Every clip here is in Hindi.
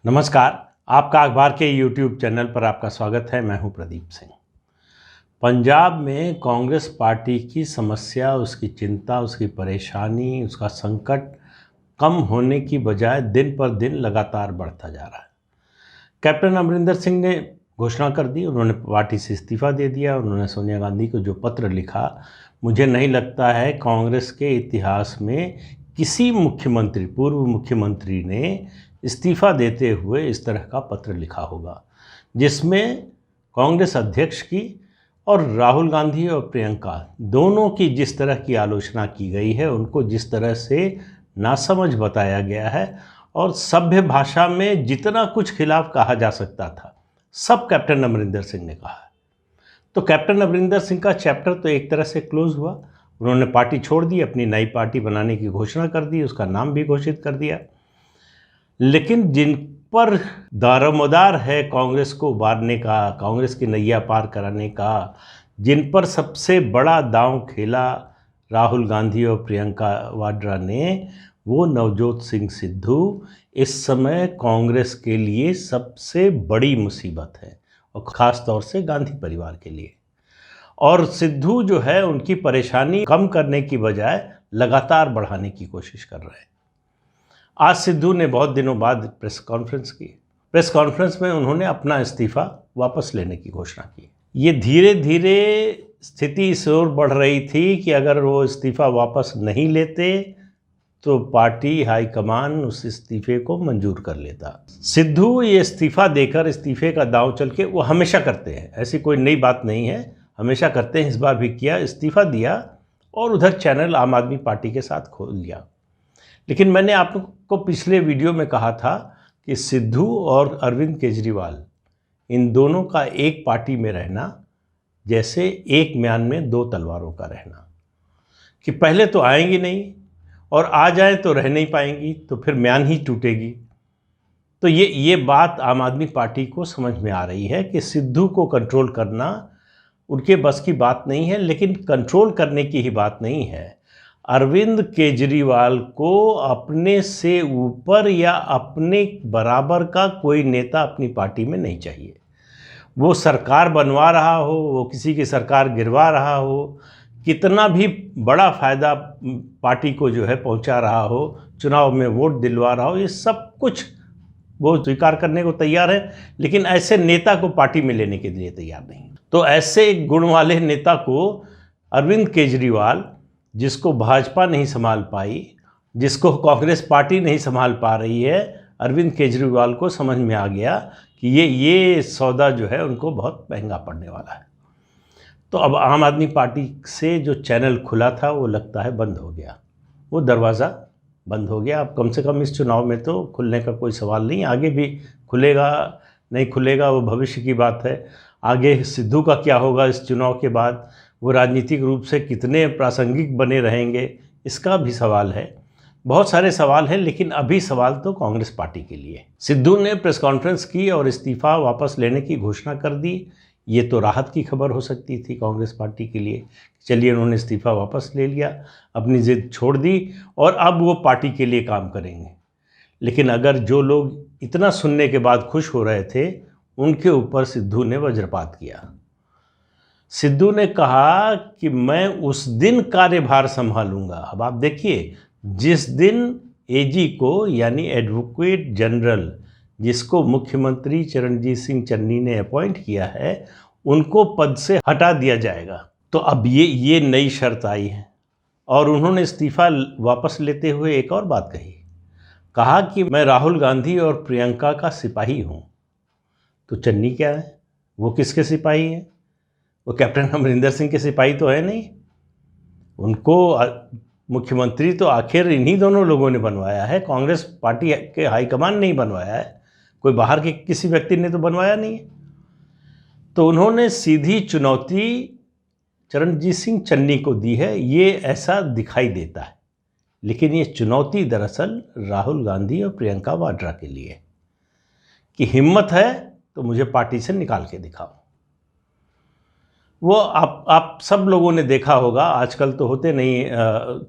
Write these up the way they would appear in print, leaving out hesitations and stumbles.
नमस्कार। आपका अखबार के YouTube चैनल पर आपका स्वागत है। मैं हूं प्रदीप सिंह। पंजाब में कांग्रेस पार्टी की समस्या, उसकी चिंता, उसकी परेशानी, उसका संकट कम होने की बजाय दिन पर दिन लगातार बढ़ता जा रहा है। कैप्टन अमरिंदर सिंह ने घोषणा कर दी, उन्होंने पार्टी से इस्तीफा दे दिया। उन्होंने सोनिया गांधी को जो पत्र लिखा, मुझे नहीं लगता है कांग्रेस के इतिहास में किसी मुख्यमंत्री, पूर्व मुख्यमंत्री ने इस्तीफा देते हुए इस तरह का पत्र लिखा होगा, जिसमें कांग्रेस अध्यक्ष की और राहुल गांधी और प्रियंका दोनों की जिस तरह की आलोचना की गई है, उनको जिस तरह से नासमझ बताया गया है और सभ्य भाषा में जितना कुछ खिलाफ कहा जा सकता था, सब कैप्टन अमरिंदर सिंह ने कहा है। तो कैप्टन अमरिंदर सिंह का चैप्टर तो एक तरह से क्लोज हुआ। उन्होंने पार्टी छोड़ दी, अपनी नई पार्टी बनाने की घोषणा कर दी, उसका नाम भी घोषित कर दिया। लेकिन जिन पर दारोमदार है कांग्रेस को उबारने का, कांग्रेस की नैया पार कराने का, जिन पर सबसे बड़ा दांव खेला राहुल गांधी और प्रियंका वाड्रा ने, वो नवजोत सिंह सिद्धू इस समय कांग्रेस के लिए सबसे बड़ी मुसीबत है, और ख़ास तौर से गांधी परिवार के लिए। और सिद्धू जो है, उनकी परेशानी कम करने की बजाय लगातार बढ़ाने की कोशिश कर रहे हैं। आज सिद्धू ने बहुत दिनों बाद प्रेस कॉन्फ्रेंस की। प्रेस कॉन्फ्रेंस में उन्होंने अपना इस्तीफा वापस लेने की घोषणा की। ये धीरे धीरे स्थिति इस ओर बढ़ रही थी कि अगर वो इस्तीफा वापस नहीं लेते तो पार्टी हाईकमान उस इस्तीफे को मंजूर कर लेता। सिद्धू ये इस्तीफा देकर, इस्तीफे का दांव चल के, वो हमेशा करते हैं, ऐसी कोई नई बात नहीं है, हमेशा करते हैं। इस बार भी किया, इस्तीफा दिया और उधर चैनल आम आदमी पार्टी के साथ खोल लिया। लेकिन मैंने आपको पिछले वीडियो में कहा था कि सिद्धू और अरविंद केजरीवाल, इन दोनों का एक पार्टी में रहना जैसे एक म्यान में दो तलवारों का रहना, कि पहले तो आएंगी नहीं और आ जाए तो रह नहीं पाएंगी, तो फिर म्यान ही टूटेगी। तो ये बात आम आदमी पार्टी को समझ में आ रही है कि सिद्धू को कंट्रोल करना उनके बस की बात नहीं है। लेकिन कंट्रोल करने की ही बात नहीं है, अरविंद केजरीवाल को अपने से ऊपर या अपने बराबर का कोई नेता अपनी पार्टी में नहीं चाहिए। वो सरकार बनवा रहा हो, वो किसी की सरकार गिरवा रहा हो, कितना भी बड़ा फ़ायदा पार्टी को जो है पहुंचा रहा हो, चुनाव में वोट दिलवा रहा हो, ये सब कुछ वो स्वीकार करने को तैयार है, लेकिन ऐसे नेता को पार्टी में लेने के लिए तैयार नहीं। तो ऐसे गुण वाले नेता को अरविंद केजरीवाल, जिसको भाजपा नहीं संभाल पाई, जिसको कांग्रेस पार्टी नहीं संभाल पा रही है, अरविंद केजरीवाल को समझ में आ गया कि ये सौदा जो है उनको बहुत महंगा पड़ने वाला है। तो अब आम आदमी पार्टी से जो चैनल खुला था वो लगता है बंद हो गया, वो दरवाज़ा बंद हो गया। अब कम से कम इस चुनाव में तो खुलने का कोई सवाल नहीं। आगे भी खुलेगा नहीं खुलेगा वो भविष्य की बात है। आगे सिद्धू का क्या होगा इस चुनाव के बाद, वो राजनीतिक रूप से कितने प्रासंगिक बने रहेंगे, इसका भी सवाल है। बहुत सारे सवाल हैं, लेकिन अभी सवाल तो कांग्रेस पार्टी के लिए। सिद्धू ने प्रेस कॉन्फ्रेंस की और इस्तीफा वापस लेने की घोषणा कर दी। ये तो राहत की खबर हो सकती थी कांग्रेस पार्टी के लिए। चलिए, उन्होंने इस्तीफा वापस ले लिया, अपनी जिद छोड़ दी और अब वो पार्टी के लिए काम करेंगे। लेकिन अगर जो लोग इतना सुनने के बाद खुश हो रहे थे, उनके ऊपर सिद्धू ने वज्रपात किया। सिद्धू ने कहा कि मैं उस दिन कार्यभार संभालूंगा। अब आप देखिए, जिस दिन एजी को, यानी एडवोकेट जनरल, जिसको मुख्यमंत्री चरणजीत सिंह चन्नी ने अपॉइंट किया है, उनको पद से हटा दिया जाएगा। तो अब ये नई शर्त आई है। और उन्होंने इस्तीफा वापस लेते हुए एक और बात कहा कि मैं राहुल गांधी और प्रियंका का सिपाही हूँ। तो चन्नी क्या है, वो किसके सिपाही हैं? वो कैप्टन अमरिंदर सिंह के सिपाही तो है नहीं। उनको मुख्यमंत्री तो आखिर इन्हीं दोनों लोगों ने बनवाया है, कांग्रेस पार्टी के हाईकमान नहीं बनवाया है, कोई बाहर के किसी व्यक्ति ने तो बनवाया नहीं है। तो उन्होंने सीधी चुनौती चरणजीत सिंह चन्नी को दी है, ये ऐसा दिखाई देता है। लेकिन ये चुनौती दरअसल राहुल गांधी और प्रियंका वाड्रा के लिए, कि हिम्मत है तो मुझे पार्टी से निकाल के दिखाओ। वो आप सब लोगों ने देखा होगा, आजकल तो होते नहीं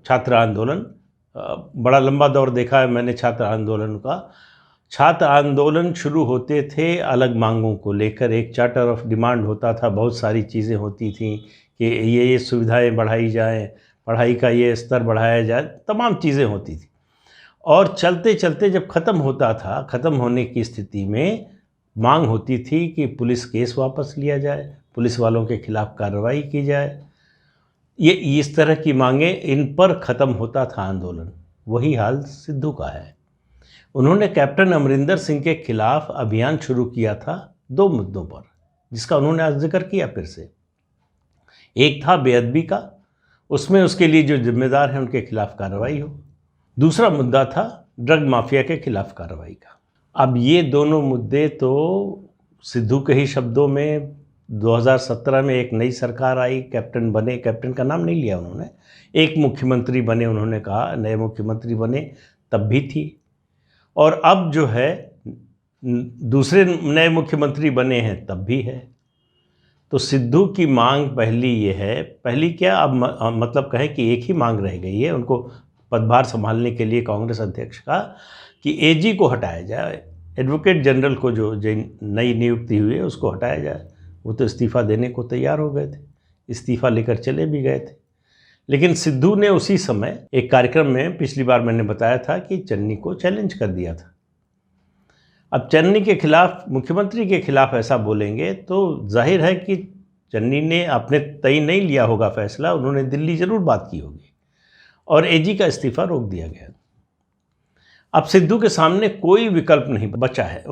छात्र आंदोलन, बड़ा लंबा दौर देखा है मैंने छात्र आंदोलन का, छात्र आंदोलन शुरू होते थे अलग मांगों को लेकर, एक चार्टर ऑफ डिमांड होता था, बहुत सारी चीज़ें होती थीं कि ये सुविधाएं बढ़ाई जाएं, पढ़ाई का ये स्तर बढ़ाया जाए, तमाम चीज़ें होती थी। और चलते चलते जब ख़त्म होता था, ख़त्म होने की स्थिति में मांग होती थी कि पुलिस केस वापस लिया जाए, पुलिस वालों के खिलाफ़ कार्रवाई की जाए। ये इस तरह की मांगें, इन पर ख़त्म होता था आंदोलन। वही हाल सिद्धू का है। उन्होंने कैप्टन अमरिंदर सिंह के खिलाफ अभियान शुरू किया था 2 मुद्दों पर, जिसका उन्होंने आज जिक्र किया फिर से। एक था बेअदबी का, उसमें उसके लिए जो जिम्मेदार हैं उनके खिलाफ कार्रवाई हो। दूसरा मुद्दा था ड्रग माफिया के खिलाफ कार्रवाई का। अब ये दोनों मुद्दे तो सिद्धू के ही शब्दों में 2017 में एक नई सरकार आई, कैप्टन बने, कैप्टन का नाम नहीं लिया उन्होंने, एक मुख्यमंत्री बने, उन्होंने कहा नए मुख्यमंत्री बने, तब भी थी। और अब जो है दूसरे नए मुख्यमंत्री बने हैं तब भी है। तो सिद्धू की मांग पहली ये है, पहली क्या, अब मतलब कहें कि एक ही मांग रह गई है उनको पदभार संभालने के लिए कांग्रेस अध्यक्ष का, कि एजी को हटाया जाए, एडवोकेट जनरल को जो नई नियुक्ति हुई है उसको हटाया जाए। वो तो इस्तीफ़ा देने को तैयार हो गए थे, इस्तीफ़ा लेकर चले भी गए थे। लेकिन सिद्धू ने उसी समय एक कार्यक्रम में, पिछली बार मैंने बताया था कि चन्नी को चैलेंज कर दिया था। अब चन्नी के खिलाफ, मुख्यमंत्री के खिलाफ ऐसा बोलेंगे तो जाहिर है कि चन्नी ने अपने तय नहीं लिया होगा फैसला, उन्होंने दिल्ली ज़रूर बात की होगी और एजी का इस्तीफ़ा रोक दिया गया। अब सिद्धू के सामने कोई विकल्प नहीं बचा है,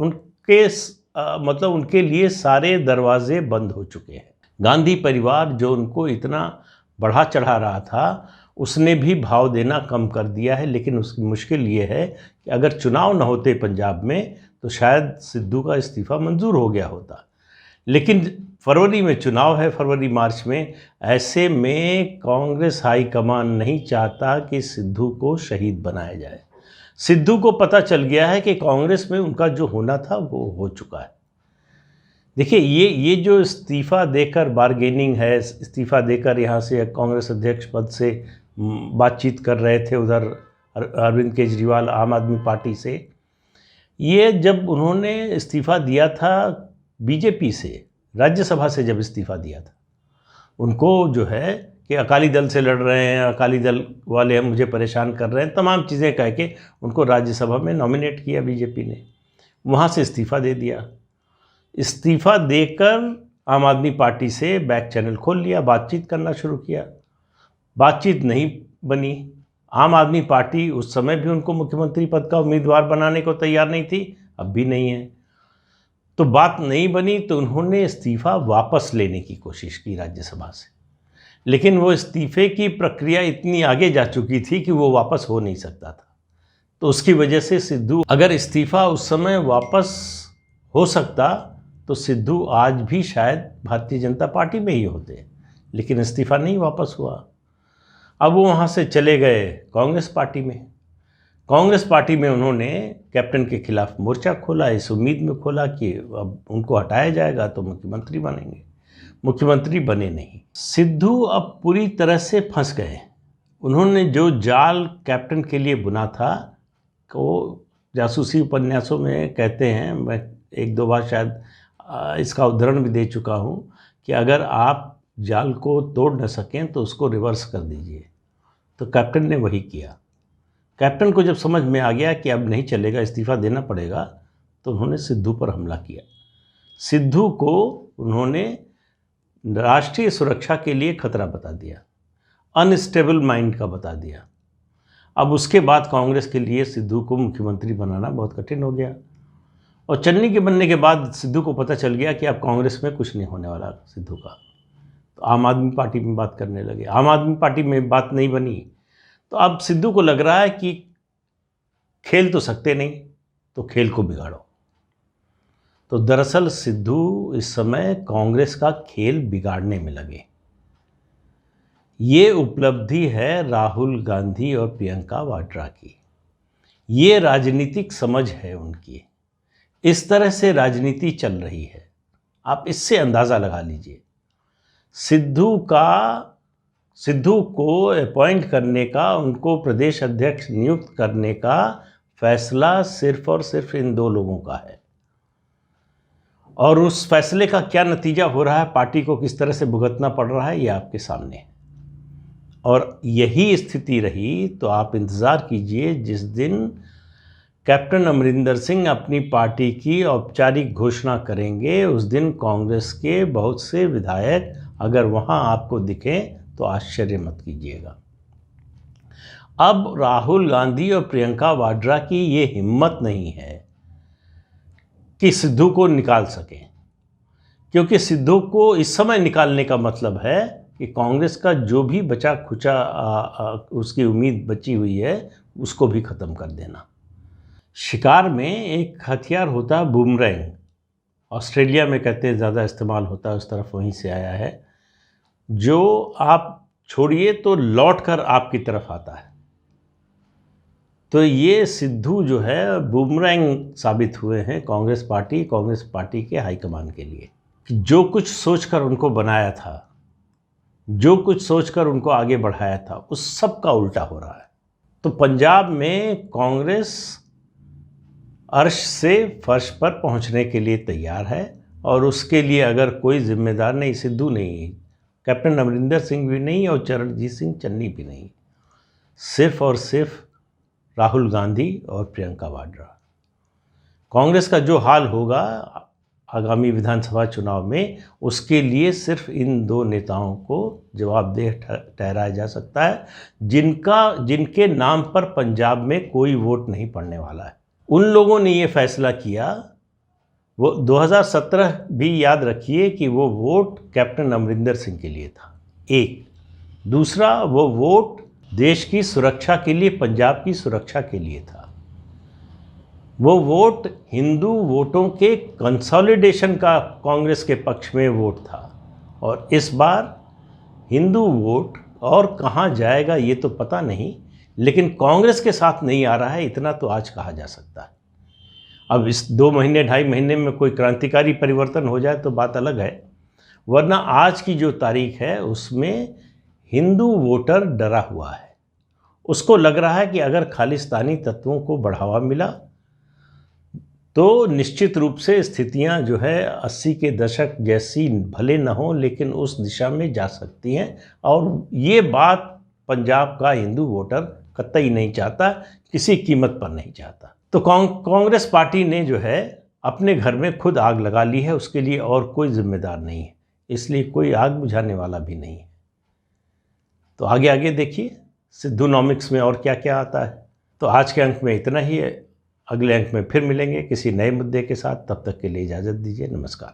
मतलब उनके लिए सारे दरवाजे बंद हो चुके हैं। गांधी परिवार जो उनको इतना बढ़ा चढ़ा रहा था, उसने भी भाव देना कम कर दिया है। लेकिन उसकी मुश्किल ये है कि अगर चुनाव न होते पंजाब में तो शायद सिद्धू का इस्तीफ़ा मंजूर हो गया होता। लेकिन फरवरी में चुनाव है, फरवरी मार्च में, ऐसे में कांग्रेस हाईकमान नहीं चाहता कि सिद्धू को शहीद बनाया जाए। सिद्धू को पता चल गया है कि कांग्रेस में उनका जो होना था वो हो चुका है। देखिए, ये जो इस्तीफ़ा देकर बारगेनिंग है, इस्तीफ़ा देकर यहाँ से कांग्रेस अध्यक्ष पद से बातचीत कर रहे थे उधर अरविंद केजरीवाल आम आदमी पार्टी से, ये जब उन्होंने इस्तीफ़ा दिया था बीजेपी से, राज्यसभा से जब इस्तीफ़ा दिया था, उनको जो है कि अकाली दल से लड़ रहे हैं, अकाली दल वाले हम मुझे परेशान कर रहे हैं, तमाम चीज़ें कह के उनको राज्यसभा में नॉमिनेट किया बीजेपी ने, वहाँ से इस्तीफ़ा दे दिया। इस्तीफ़ा देकर आम आदमी पार्टी से बैक चैनल खोल लिया, बातचीत करना शुरू किया, बातचीत नहीं बनी। आम आदमी पार्टी उस समय भी उनको मुख्यमंत्री पद का उम्मीदवार बनाने को तैयार नहीं थी, अब भी नहीं है। तो बात नहीं बनी तो उन्होंने इस्तीफ़ा वापस लेने की कोशिश की राज्यसभा से, लेकिन वो इस्तीफ़े की प्रक्रिया इतनी आगे जा चुकी थी कि वो वापस हो नहीं सकता था। तो उसकी वजह से सिद्धू, अगर इस्तीफ़ा उस समय वापस हो सकता तो सिद्धू आज भी शायद भारतीय जनता पार्टी में ही होते, लेकिन इस्तीफ़ा नहीं वापस हुआ। अब वो वहाँ से चले गए कांग्रेस पार्टी में। कांग्रेस पार्टी में उन्होंने कैप्टन के खिलाफ मोर्चा खोला, इस उम्मीद में खोला कि अब उनको हटाया जाएगा तो मुख्यमंत्री बनेंगे। मुख्यमंत्री बने नहीं। सिद्धू अब पूरी तरह से फंस गए। उन्होंने जो जाल कैप्टन के लिए बुना था, वो जासूसी उपन्यासों में कहते हैं, मैं 1-2 बार शायद इसका उदाहरण भी दे चुका हूँ, कि अगर आप जाल को तोड़ न सकें तो उसको रिवर्स कर दीजिए। तो कैप्टन ने वही किया। कैप्टन को जब समझ में आ गया कि अब नहीं चलेगा, इस्तीफ़ा देना पड़ेगा, तो उन्होंने सिद्धू पर हमला किया। सिद्धू को उन्होंने राष्ट्रीय सुरक्षा के लिए खतरा बता दिया, अनस्टेबल माइंड का बता दिया। अब उसके बाद कांग्रेस के लिए सिद्धू को मुख्यमंत्री बनाना बहुत कठिन हो गया। और चन्नी के बनने के बाद सिद्धू को पता चल गया कि अब कांग्रेस में कुछ नहीं होने वाला सिद्धू का, तो आम आदमी पार्टी में बात करने लगे। आम आदमी पार्टी में बात नहीं बनी तो अब सिद्धू को लग रहा है कि खेल तो सकते नहीं, तो खेल को बिगाड़ो। तो दरअसल सिद्धू इस समय कांग्रेस का खेल बिगाड़ने में लगे। ये उपलब्धि है राहुल गांधी और प्रियंका वाड्रा की। ये राजनीतिक समझ है उनकी। इस तरह से राजनीति चल रही है, आप इससे अंदाज़ा लगा लीजिए। सिद्धू को अपॉइंट करने का, उनको प्रदेश अध्यक्ष नियुक्त करने का फैसला सिर्फ और सिर्फ इन दो लोगों का है, और उस फैसले का क्या नतीजा हो रहा है, पार्टी को किस तरह से भुगतना पड़ रहा है, ये आपके सामने है। और यही स्थिति रही तो आप इंतज़ार कीजिए जिस दिन कैप्टन अमरिंदर सिंह अपनी पार्टी की औपचारिक घोषणा करेंगे, उस दिन कांग्रेस के बहुत से विधायक अगर वहां आपको दिखें तो आश्चर्य मत कीजिएगा। अब राहुल गांधी और प्रियंका वाड्रा की ये हिम्मत नहीं है कि सिद्धू को निकाल सकें, क्योंकि सिद्धू को इस समय निकालने का मतलब है कि कांग्रेस का जो भी बचा खुचा उसकी उम्मीद बची हुई है उसको भी ख़त्म कर देना। शिकार में एक हथियार होता है बूमरैंग, ऑस्ट्रेलिया में कहते हैं ज़्यादा इस्तेमाल होता है, उस तरफ वहीं से आया है, जो आप छोड़िए तो लौट कर आपकी तरफ आता है। तो ये सिद्धू जो है बूमरैंग साबित हुए हैं कांग्रेस पार्टी के हाईकमान के लिए, कि जो कुछ सोचकर उनको बनाया था, जो कुछ सोचकर उनको आगे बढ़ाया था, उस सब का उल्टा हो रहा है। तो पंजाब में कांग्रेस अर्श से फर्श पर पहुंचने के लिए तैयार है, और उसके लिए अगर कोई जिम्मेदार नहीं, सिद्धू नहीं, कैप्टन अमरिंदर सिंह भी नहीं और चरणजीत सिंह चन्नी भी नहीं, सिर्फ और सिर्फ राहुल गांधी और प्रियंका वाड्रा। कांग्रेस का जो हाल होगा आगामी विधानसभा चुनाव में, उसके लिए सिर्फ इन दो नेताओं को जवाबदेह ठहराया जा सकता है, जिनके नाम पर पंजाब में कोई वोट नहीं पड़ने वाला है। उन लोगों ने ये फैसला किया, वो 2017 भी याद रखिए कि वो वोट कैप्टन अमरिंदर सिंह के लिए था, एक। दूसरा, वो वोट देश की सुरक्षा के लिए, पंजाब की सुरक्षा के लिए था। वो वोट हिंदू वोटों के कंसोलिडेशन का कांग्रेस के पक्ष में वोट था, और इस बार हिंदू वोट और कहाँ जाएगा ये तो पता नहीं, लेकिन कांग्रेस के साथ नहीं आ रहा है, इतना तो आज कहा जा सकता है। अब इस 2 महीने 2.5 महीने में कोई क्रांतिकारी परिवर्तन हो जाए तो बात अलग है, वरना आज की जो तारीख है उसमें हिंदू वोटर डरा हुआ है। उसको लग रहा है कि अगर खालिस्तानी तत्वों को बढ़ावा मिला तो निश्चित रूप से स्थितियां जो है 80 के दशक जैसी भले न हो, लेकिन उस दिशा में जा सकती हैं, और ये बात पंजाब का हिंदू वोटर कतई नहीं चाहता, किसी कीमत पर नहीं चाहता। तो कांग्रेस पार्टी ने जो है अपने घर में खुद आग लगा ली है, उसके लिए और कोई जिम्मेदार नहीं है, इसलिए कोई आग बुझाने वाला भी नहीं है। तो आगे देखिए सिद्धूनॉमिक्स में और क्या क्या आता है। तो आज के अंक में इतना ही है, अगले अंक में फिर मिलेंगे किसी नए मुद्दे के साथ। तब तक के लिए इजाज़त दीजिए, नमस्कार।